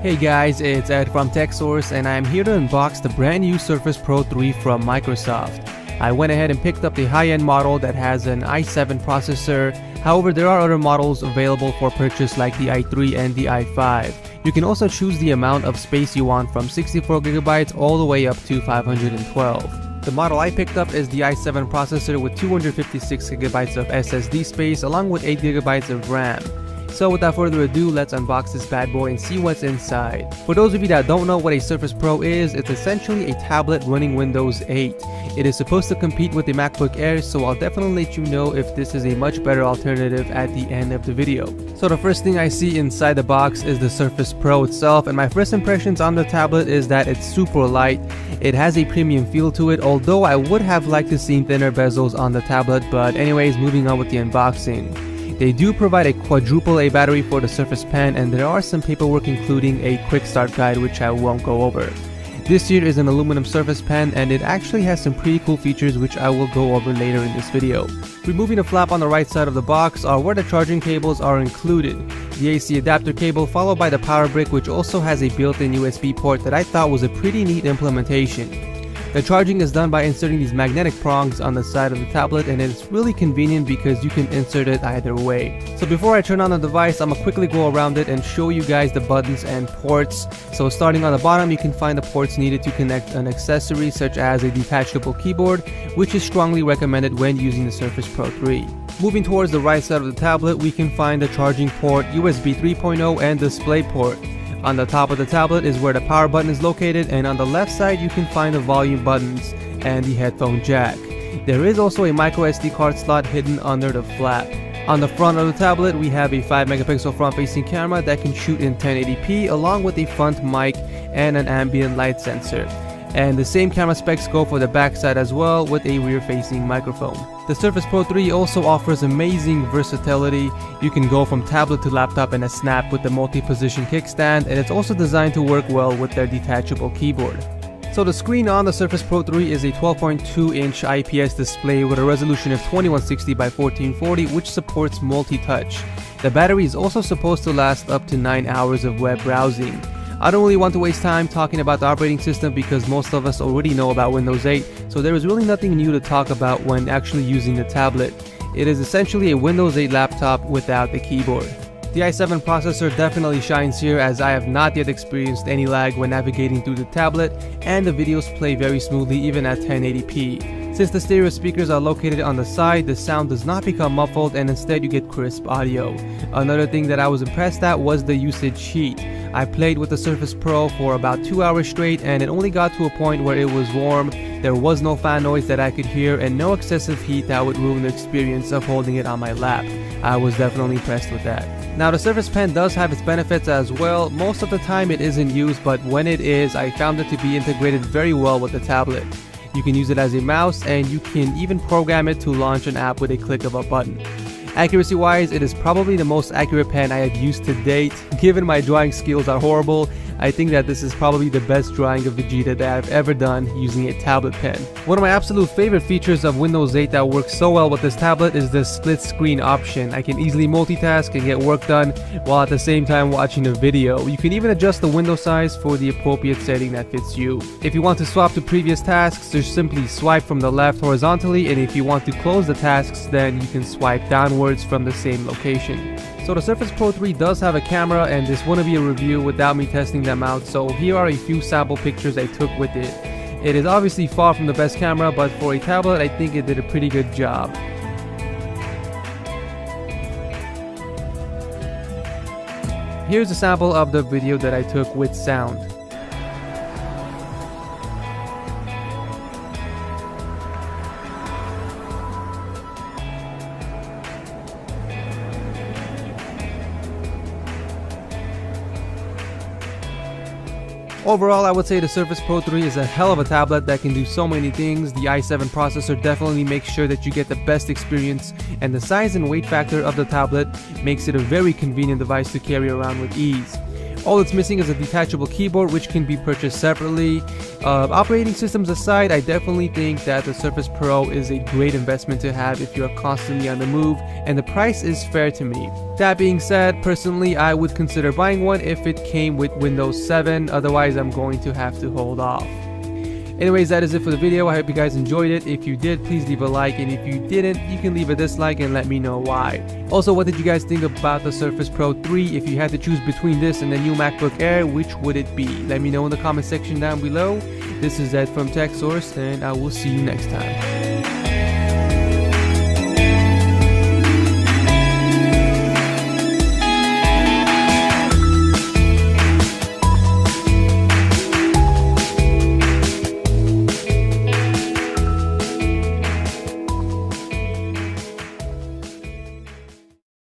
Hey guys, it's Ed from TechSource and I'm here to unbox the brand new Surface Pro 3 from Microsoft. I went ahead and picked up the high-end model that has an i7 processor. However, there are other models available for purchase like the i3 and the i5. You can also choose the amount of space you want from 64GB all the way up to 512. The model I picked up is the i7 processor with 256GB of SSD space along with 8GB of RAM. So without further ado, let's unbox this bad boy and see what's inside. For those of you that don't know what a Surface Pro is, it's essentially a tablet running Windows 8. It is supposed to compete with the MacBook Air, so I'll definitely let you know if this is a much better alternative at the end of the video. So the first thing I see inside the box is the Surface Pro itself, and my first impressions on the tablet is that it's super light. It has a premium feel to it, although I would have liked to see thinner bezels on the tablet, but anyways, moving on with the unboxing. They do provide a quadruple A battery for the Surface Pen, and there are some paperwork including a quick start guide which I won't go over. This here is an aluminum Surface Pen and it actually has some pretty cool features which I will go over later in this video. Removing the flap on the right side of the box are where the charging cables are included. The AC adapter cable followed by the power brick, which also has a built-in USB port that I thought was a pretty neat implementation. The charging is done by inserting these magnetic prongs on the side of the tablet, and it's really convenient because you can insert it either way. So before I turn on the device, I'm gonna quickly go around it and show you guys the buttons and ports. So starting on the bottom, you can find the ports needed to connect an accessory such as a detachable keyboard, which is strongly recommended when using the Surface Pro 3. Moving towards the right side of the tablet, we can find the charging port, USB 3.0 and display port. On the top of the tablet is where the power button is located, and on the left side you can find the volume buttons and the headphone jack. There is also a micro SD card slot hidden under the flap. On the front of the tablet we have a 5 megapixel front facing camera that can shoot in 1080p along with a front mic and an ambient light sensor. And the same camera specs go for the back side as well with a rear facing microphone. The Surface Pro 3 also offers amazing versatility. You can go from tablet to laptop in a snap with the multi-position kickstand, and it's also designed to work well with their detachable keyboard. So the screen on the Surface Pro 3 is a 12.2-inch IPS display with a resolution of 2160 by 1440, which supports multi-touch. The battery is also supposed to last up to 9 hours of web browsing. I don't really want to waste time talking about the operating system because most of us already know about Windows 8, so there is really nothing new to talk about when actually using the tablet. It is essentially a Windows 8 laptop without the keyboard. The i7 processor definitely shines here, as I have not yet experienced any lag when navigating through the tablet, and the videos play very smoothly even at 1080p. Since the stereo speakers are located on the side, the sound does not become muffled and instead you get crisp audio. Another thing that I was impressed at was the usage heat. I played with the Surface Pro for about 2 hours straight and it only got to a point where it was warm. There was no fan noise that I could hear and no excessive heat that would ruin the experience of holding it on my lap. I was definitely impressed with that. Now the Surface Pen does have its benefits as well. Most of the time it isn't used, but when it is, I found it to be integrated very well with the tablet. You can use it as a mouse and you can even program it to launch an app with a click of a button. Accuracy wise, it is probably the most accurate pen I have used to date. Given my drawing skills are horrible, I think that this is probably the best drawing of Vegeta that I've ever done using a tablet pen. One of my absolute favorite features of Windows 8 that works so well with this tablet is the split screen option. I can easily multitask and get work done while at the same time watching a video. You can even adjust the window size for the appropriate setting that fits you. If you want to swap to previous tasks, just simply swipe from the left horizontally, and if you want to close the tasks, then you can swipe downwards from the same location. So the Surface Pro 3 does have a camera, and this wouldn't be a review without me testing them out, so here are a few sample pictures I took with it. It is obviously far from the best camera, but for a tablet I think it did a pretty good job. Here's a sample of the video that I took with sound. Overall, I would say the Surface Pro 3 is a hell of a tablet that can do so many things. The i7 processor definitely makes sure that you get the best experience, and the size and weight factor of the tablet makes it a very convenient device to carry around with ease. All it's missing is a detachable keyboard, which can be purchased separately. Operating systems aside, I definitely think that the Surface Pro is a great investment to have if you're constantly on the move, and the price is fair to me. That being said, personally I would consider buying one if it came with Windows 7, otherwise I'm going to have to hold off. Anyways, that is it for the video. I hope you guys enjoyed it. If you did, please leave a like, and if you didn't, you can leave a dislike and let me know why. Also, what did you guys think about the Surface Pro 3? If you had to choose between this and the new MacBook Air, which would it be? Let me know in the comment section down below. This is Ed from TechSource, and I will see you next time.